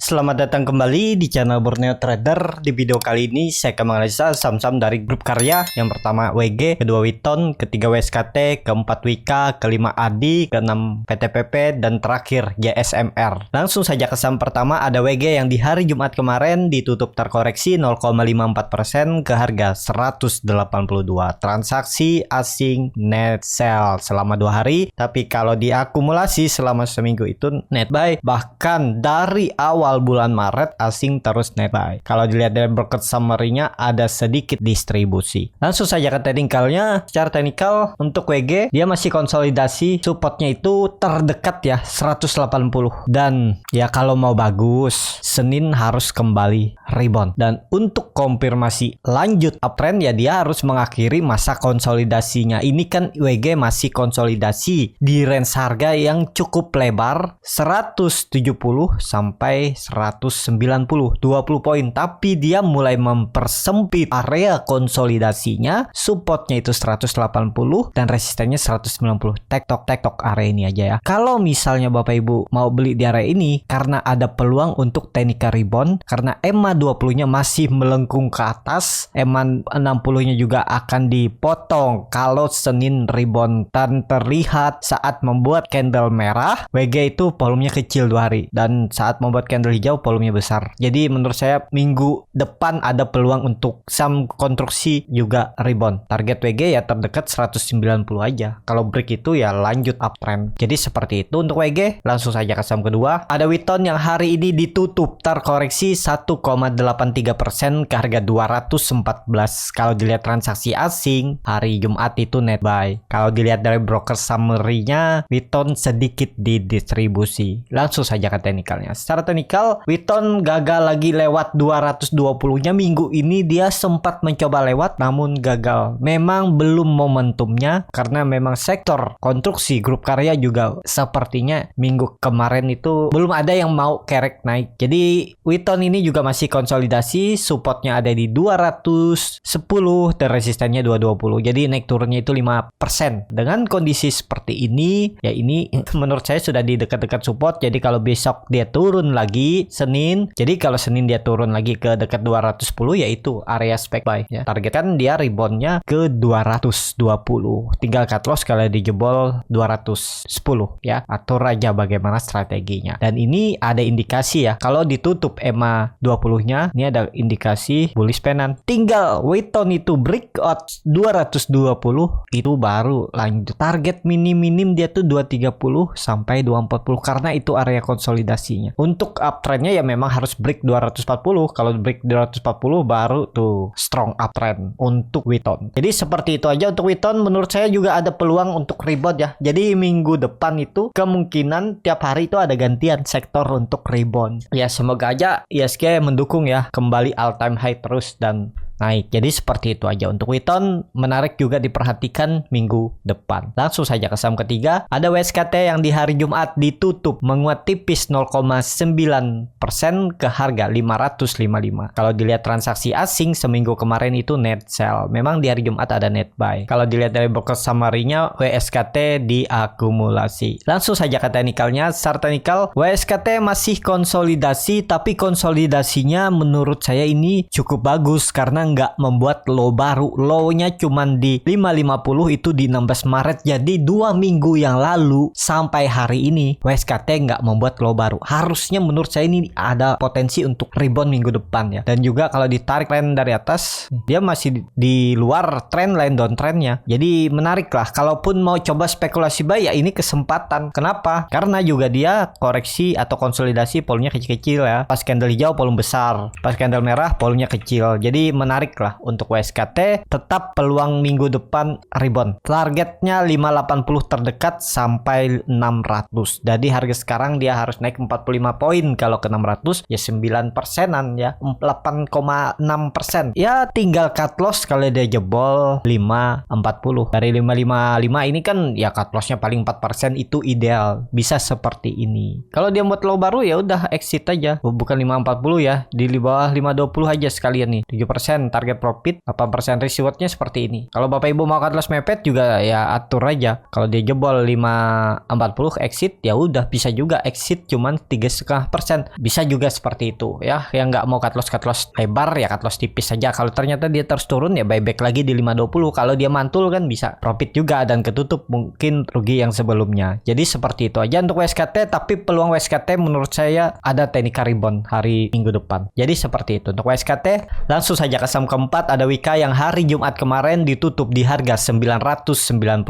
Selamat datang kembali di channel Borneo Trader. Di video kali ini saya akan menganalisa saham-saham dari grup karya. Yang pertama WG, kedua Witon, ketiga WSKT, keempat Wika, kelima ADI, keenam PTPP, dan terakhir GSMR. Langsung saja ke saham pertama, ada WG yang di hari Jumat kemarin ditutup terkoreksi 0,54% ke harga 182. Transaksi asing net sell selama 2 hari, tapi kalau diakumulasi selama seminggu itu net buy. Bahkan dari awal bulan Maret asing terus net buy. Kalau dilihat dari market summary-nya ada sedikit distribusi. Langsung saja ke technical-nya. Secara technical untuk WG dia masih konsolidasi, supportnya itu terdekat ya 180. Dan ya kalau mau bagus Senin harus kembali rebound. Dan untuk konfirmasi lanjut uptrend ya dia harus mengakhiri masa konsolidasinya. Ini kan WG masih konsolidasi di range harga yang cukup lebar 170 sampai 190, 20 poin, tapi dia mulai mempersempit area konsolidasinya. Supportnya itu 180 dan resistennya 190. Tektok area ini aja ya. Kalau misalnya Bapak Ibu mau beli di area ini karena ada peluang untuk technical rebound, karena EMA 20-nya masih melengkung ke atas, EMA 60-nya juga akan dipotong kalau Senin rebound dan terlihat saat membuat candle merah. WG itu volumenya kecil 2 hari dan saat membuat candle hijau volumenya besar. Jadi menurut saya minggu depan ada peluang untuk saham konstruksi juga rebound. Target WG ya terdekat 190 aja. Kalau break itu ya lanjut uptrend. Jadi seperti itu untuk WG. Langsung saja ke saham kedua. Ada Witon yang hari ini ditutup terkoreksi 1,83% ke harga 214. Kalau dilihat transaksi asing hari Jumat itu net buy. Kalau dilihat dari broker summary-nya Witon sedikit didistribusi. Langsung saja ke teknikalnya. Secara teknikal Witon gagal lagi lewat 220-nya. Minggu ini dia sempat mencoba lewat namun gagal. Memang belum momentumnya karena memang sektor konstruksi grup karya juga sepertinya minggu kemarin itu belum ada yang mau kerek naik. Jadi Witon ini juga masih konsolidasi, supportnya ada di 210 dan resistennya 220. Jadi naik turunnya itu 5%. Dengan kondisi seperti ini ya ini menurut saya sudah di dekat-dekat support. Jadi kalau besok dia turun lagi Senin, jadi kalau Senin dia turun lagi ke dekat 210 yaitu area spec buy ya. Target kan dia reboundnya ke 220. Tinggal cut loss kalau dijebol 210 ya. Atur aja bagaimana strateginya. Dan ini ada indikasi ya. Kalau ditutup EMA 20-nya, ini ada indikasi bullish pennant. Tinggal Witon itu breakout 220 itu baru lanjut. Target minim dia tuh 230 sampai 240 karena itu area konsolidasinya. Untuk uptrendnya ya memang harus break 240. Kalau break 240 baru tuh strong uptrend untuk Witon. Jadi seperti itu aja untuk Witon. Menurut saya juga ada peluang untuk rebound ya. Jadi minggu depan itu kemungkinan tiap hari itu ada gantian sektor untuk rebound. Ya semoga aja ISG mendukung ya, kembali all time high terus dan naik. Jadi seperti itu aja untuk Witon. Menarik juga diperhatikan minggu depan. Langsung saja ke saham ketiga. Ada WSKT yang di hari Jumat ditutup menguat tipis 0,9% ke harga 555. Kalau dilihat transaksi asing seminggu kemarin itu net sell. Memang di hari Jumat ada net buy. Kalau dilihat dari broker summary-nya WSKT diakumulasi. Langsung saja ke teknikalnya. Secara teknikal WSKT masih konsolidasi, tapi konsolidasinya menurut saya ini cukup bagus karena nggak membuat low baru. Low-nya cuman di 550 itu di 16 Maret. Jadi 2 minggu yang lalu sampai hari ini WSKT nggak membuat low baru. Harusnya menurut saya ini ada potensi untuk rebound minggu depan ya. Dan juga kalau ditarik trend dari atas dia masih di luar trend line downtrendnya. Jadi menarik lah. Kalaupun mau coba spekulasi buy ya ini kesempatan. Kenapa? Karena juga dia koreksi atau konsolidasi volumenya kecil-kecil ya. Pas candle hijau volume besar, pas candle merah volumenya kecil. Jadi menarik lah untuk WSKT. Tetap peluang minggu depan rebound. Targetnya 580 terdekat sampai 600. Jadi harga sekarang dia harus naik 45 poin. Kalau ke 600 ya 9%an ya, 8,6%. Ya tinggal cut loss kalau dia jebol 540. Dari 555 ini kan ya cut lossnya paling 4% itu ideal. Bisa seperti ini. Kalau dia buat low baru ya udah exit aja. Bukan 540 ya, di bawah 520 aja sekalian nih. 7% target profit, 8% rewardnya seperti ini. Kalau Bapak Ibu mau cut loss mepet juga ya atur aja. Kalau dia jebol 5.40 exit ya udah bisa juga exit cuman 3,5%. Bisa juga seperti itu ya. Yang nggak mau cut loss lebar ya cut loss tipis saja. Kalau ternyata dia terus turun ya buyback lagi di 5.20. Kalau dia mantul kan bisa profit juga dan ketutup mungkin rugi yang sebelumnya. Jadi seperti itu aja untuk WSKT, tapi peluang WSKT menurut saya ada teknik rebound hari minggu depan. Jadi seperti itu untuk WSKT. Langsung saja ke saham keempat, ada Wika yang hari Jumat kemarin ditutup di harga 995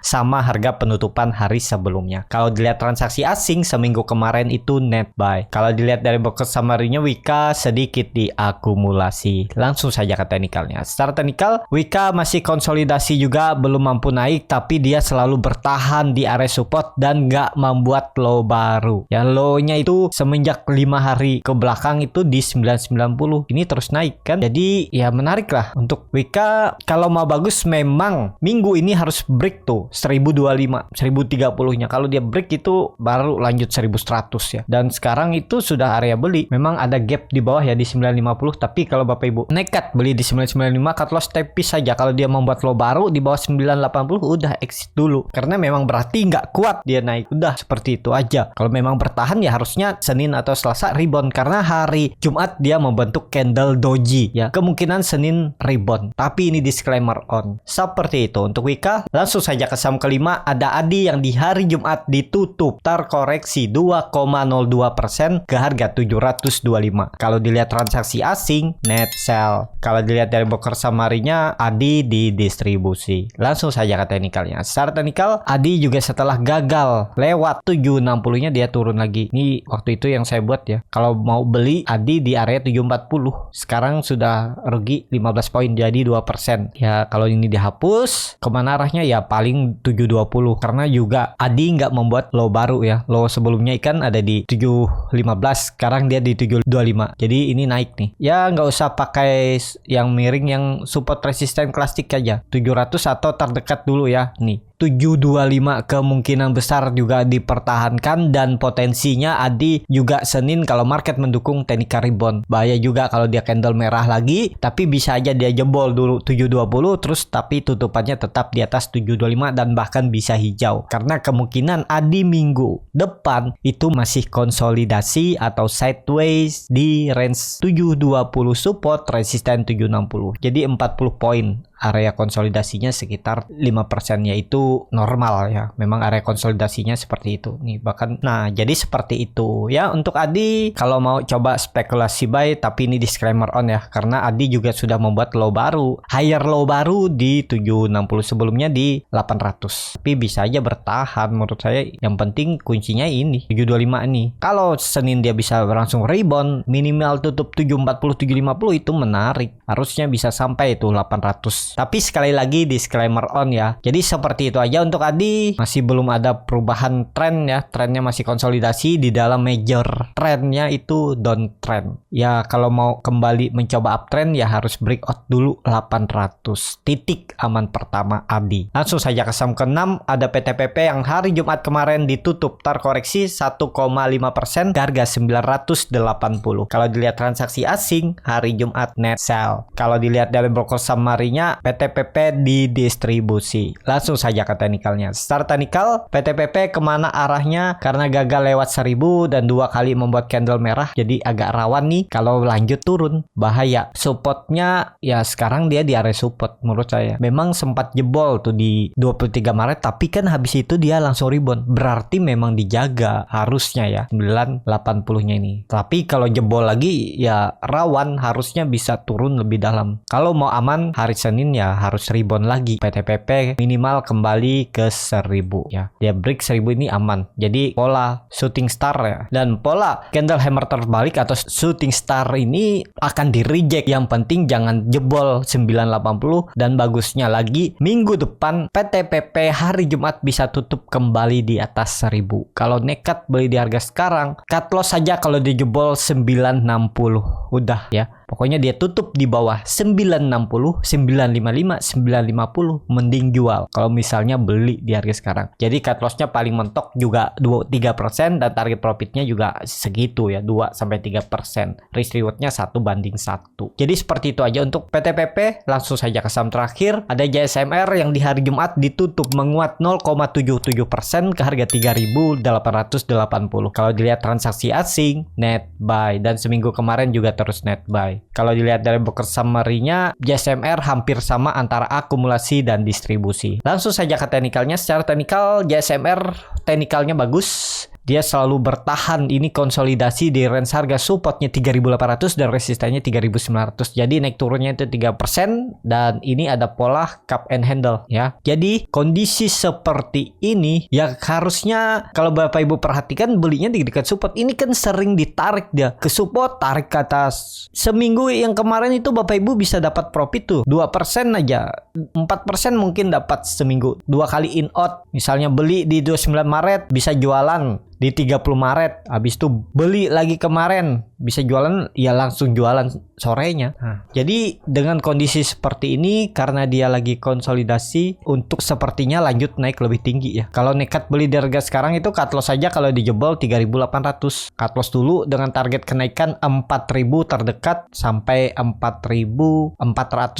sama harga penutupan hari sebelumnya. Kalau dilihat transaksi asing seminggu kemarin itu net buy. Kalau dilihat dari broker summary-nya Wika sedikit diakumulasi. Langsung saja ke teknikalnya. Secara teknikal Wika masih konsolidasi juga, belum mampu naik, tapi dia selalu bertahan di area support dan nggak membuat low baru. Ya low-nya itu semenjak 5 hari ke belakang itu di 990. Ini terus naik kan. Jadi ya menarik lah untuk Wika. Kalau mau bagus memang minggu ini harus break tuh 1025, 1030-nya. Kalau dia break itu baru lanjut 1100 ya. Dan sekarang itu sudah area beli. Memang ada gap di bawah ya di 950, tapi kalau Bapak Ibu nekat beli di 995 cut loss tipis saja. Kalau dia membuat low baru di bawah 980 udah exit dulu. Karena memang berarti nggak kuat dia naik. Udah seperti itu aja. Kalau memang bertahan ya harusnya Senin atau Selasa rebound, karena hari Jumat dia membentuk candle doji ya. Kemungkinan Senin rebound. Tapi ini disclaimer on. Seperti itu untuk Wika. Langsung saja ke saham kelima, ada Adi yang di hari Jumat ditutup terkoreksi 2,02% ke harga 725. Kalau dilihat transaksi asing net sell. Kalau dilihat dari broker summary-nya Adi di distribusi. Langsung saja ke teknikalnya. Secara teknikal Adi juga setelah gagal lewat 760-nya dia turun lagi. Ini waktu itu yang saya buat ya. Kalau mau beli Adi di area 740. Sekarang sudah rugi 15 poin jadi 2%. Ya kalau ini dihapus kemana arahnya ya paling 720. Karena juga Adi nggak membuat low baru ya. Low sebelumnya ikan ada di 715. Sekarang dia di 725. Jadi ini naik nih. Ya nggak usah pakai yang miring, yang support resisten klasik aja. 700 atau terdekat dulu ya. Nih 725 kemungkinan besar juga dipertahankan, dan potensinya Adi juga Senin kalau market mendukung teknik rebound. Bahaya juga kalau dia candle merah lagi, tapi bisa aja dia jebol dulu 720 terus tapi tutupannya tetap di atas 725 dan bahkan bisa hijau. Karena kemungkinan Adi minggu depan itu masih konsolidasi atau sideways di range 720 support, resisten 760. Jadi 40 poin area konsolidasinya sekitar 5%, yaitu normal ya. Memang area konsolidasinya seperti itu nih bahkan. Nah jadi seperti itu ya untuk Adi. Kalau mau coba spekulasi buy, tapi ini disclaimer on ya, karena Adi juga sudah membuat low baru, higher low baru di 760, sebelumnya di 800. Tapi bisa aja bertahan menurut saya. Yang penting kuncinya ini 725 ini. Kalau Senin dia bisa langsung rebound, minimal tutup 740 750 itu menarik. Harusnya bisa sampai itu 800. Tapi sekali lagi disclaimer on ya. Jadi seperti itu aja untuk Adi. Masih belum ada perubahan tren ya. Trennya masih konsolidasi. Di dalam major trennya itu downtrend. Ya kalau mau kembali mencoba uptrend ya harus breakout dulu 800. Titik aman pertama Adi. Langsung saja ke saham ke-6, ada PTPP yang hari Jumat kemarin ditutup terkoreksi 1,5% ke harga 980. Kalau dilihat transaksi asing hari Jumat net sell. Kalau dilihat dari broker summary-nya PTPP di distribusi. Langsung saja ke teknikalnya. Secara teknikal PTPP kemana arahnya, karena gagal lewat 1000 dan 2 kali membuat candle merah, jadi agak rawan nih kalau lanjut turun. Bahaya. Supportnya ya sekarang dia di area support menurut saya. Memang sempat jebol tuh di 23 Maret, tapi kan habis itu dia langsung rebound. Berarti memang dijaga harusnya ya 980-nya ini. Tapi kalau jebol lagi ya rawan, harusnya bisa turun lebih dalam. Kalau mau aman hari Senin ya harus rebound lagi. PTPP minimal kembali ke 1000 ya. Dia break 1000 ini aman. Jadi pola shooting star ya. Dan pola candle hammer terbalik atau shooting star ini akan di reject. Yang penting jangan jebol 980, dan bagusnya lagi minggu depan PTPP hari Jumat bisa tutup kembali di atas 1000. Kalau nekat beli di harga sekarang, cut loss saja kalau dijebol 960. Udah ya. Pokoknya dia tutup di bawah 960, 955, 950 mending jual kalau misalnya beli di harga sekarang. Jadi cut loss-nya paling mentok juga 2-3% dan target profitnya juga segitu ya, 2-3%. Risk reward-nya 1:1. Jadi seperti itu aja untuk PTPP. Langsung saja ke saham terakhir, ada JSMR yang di hari Jumat ditutup menguat 0,77% ke harga 3.880. Kalau dilihat transaksi asing, net buy, dan seminggu kemarin juga terus net buy. Kalau dilihat dari broker summary-nya, JSMR hampir sama antara akumulasi dan distribusi. Langsung saja ke teknikalnya. Secara teknikal, JSMR teknikalnya bagus. Dia selalu bertahan, ini konsolidasi di range harga supportnya 3.800 dan resistannya 3.900. Jadi naik turunnya itu 3% dan ini ada pola cup and handle ya. Jadi kondisi seperti ini ya harusnya kalau Bapak Ibu perhatikan belinya di dekat support. Ini kan sering ditarik dia ke support, tarik ke atas. Seminggu yang kemarin itu Bapak Ibu bisa dapat profit tuh 2% aja. 4% mungkin dapat seminggu. 2 kali in out. Misalnya beli di 29 Maret bisa jualan di 30 Maret, habis itu beli lagi kemarin, bisa jualan ya langsung jualan sorenya. Jadi dengan kondisi seperti ini karena dia lagi konsolidasi untuk sepertinya lanjut naik lebih tinggi ya. Kalau nekat beli di harga sekarang itu cut loss saja kalau dijebol 3.800. Cut loss dulu dengan target kenaikan 4.000 terdekat sampai 4.400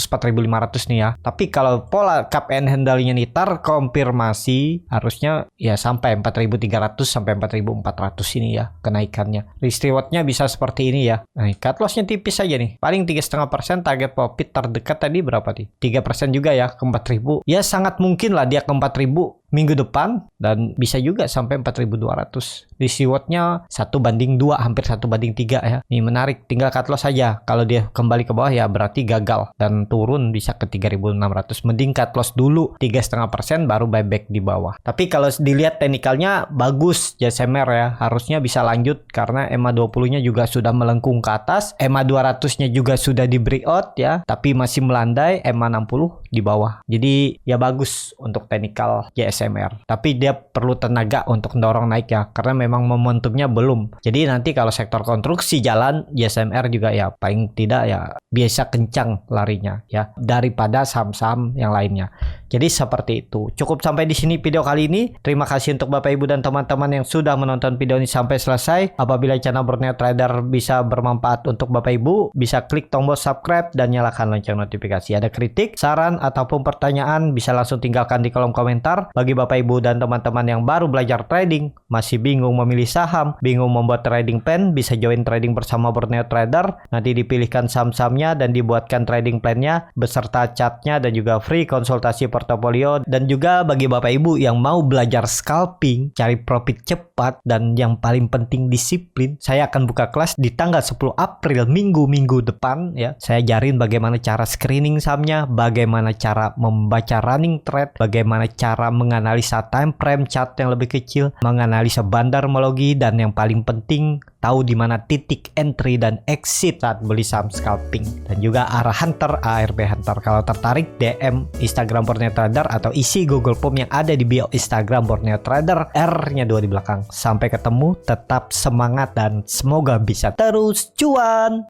4.500 nih ya. Tapi kalau pola cup and handle-nya nitar konfirmasi harusnya ya sampai 4.300 sampai 4.400 ini ya kenaikannya. Risk reward-nya bisa seperti ini ya. Nah, cut loss-nya tipis aja nih. Paling 3,5%, target profit terdekat tadi berapa nih? 3% juga ya ke 4.000. Ya sangat mungkin lah dia ke 4.000 minggu depan dan bisa juga sampai 4.200. Risk reward-nya 1:2, hampir 1:3 ya. Nih menarik, tinggal cut loss saja. Kalau dia kembali ke bawah ya berarti gagal dan turun bisa ke 3.600. Mending cut loss dulu 3,5% baru buyback di bawah. Tapi kalau dilihat teknikalnya bagus JSMR ya. Harusnya bisa lanjut karena EMA 20-nya juga sudah melengkung ke atas. EMA 200-nya juga sudah di breakout ya, tapi masih melandai. EMA 60 di bawah. Jadi ya bagus untuk teknikal JSMR. Tapi dia perlu tenaga untuk mendorong naik ya, karena memang momentumnya belum. Jadi nanti kalau sektor konstruksi jalan, JSMR juga ya paling tidak ya biasa kencang larinya ya daripada saham-saham yang lainnya. Jadi seperti itu. Cukup sampai di sini video kali ini. Terima kasih untuk Bapak Ibu dan teman-teman yang sudah menonton video ini sampai selesai. Apabila channel Borneo Trader bisa bermanfaat untuk Bapak Ibu, bisa klik tombol subscribe dan nyalakan lonceng notifikasi. Ada kritik, saran ataupun pertanyaan bisa langsung tinggalkan di kolom komentar. Bagi Bapak Ibu dan teman-teman yang baru belajar trading, masih bingung memilih saham, bingung membuat trading plan, bisa join trading bersama Borneo Trader. Nanti dipilihkan saham-sahamnya dan dibuatkan trading plan-nya beserta chartnya dan juga free konsultasi portofolio. Dan juga bagi Bapak Ibu yang mau belajar scalping, cari profit cepat dan yang paling penting disiplin, saya akan buka kelas di tanggal 10 April minggu depan ya. Saya ajarin bagaimana cara screening sahamnya, bagaimana cara membaca running trade, bagaimana cara menganalisa time frame chart yang lebih kecil, menganalisa bandarmologi, dan yang paling penting tahu di mana titik entry dan exit saat beli saham scalping, dan juga arah hunter, ARB hunter. Kalau tertarik DM Instagram Borneo Trader atau isi Google Form yang ada di bio Instagram Borneo Trader, R-nya 2 di belakang. Sampai ketemu, tetap semangat dan semoga bisa terus cuan.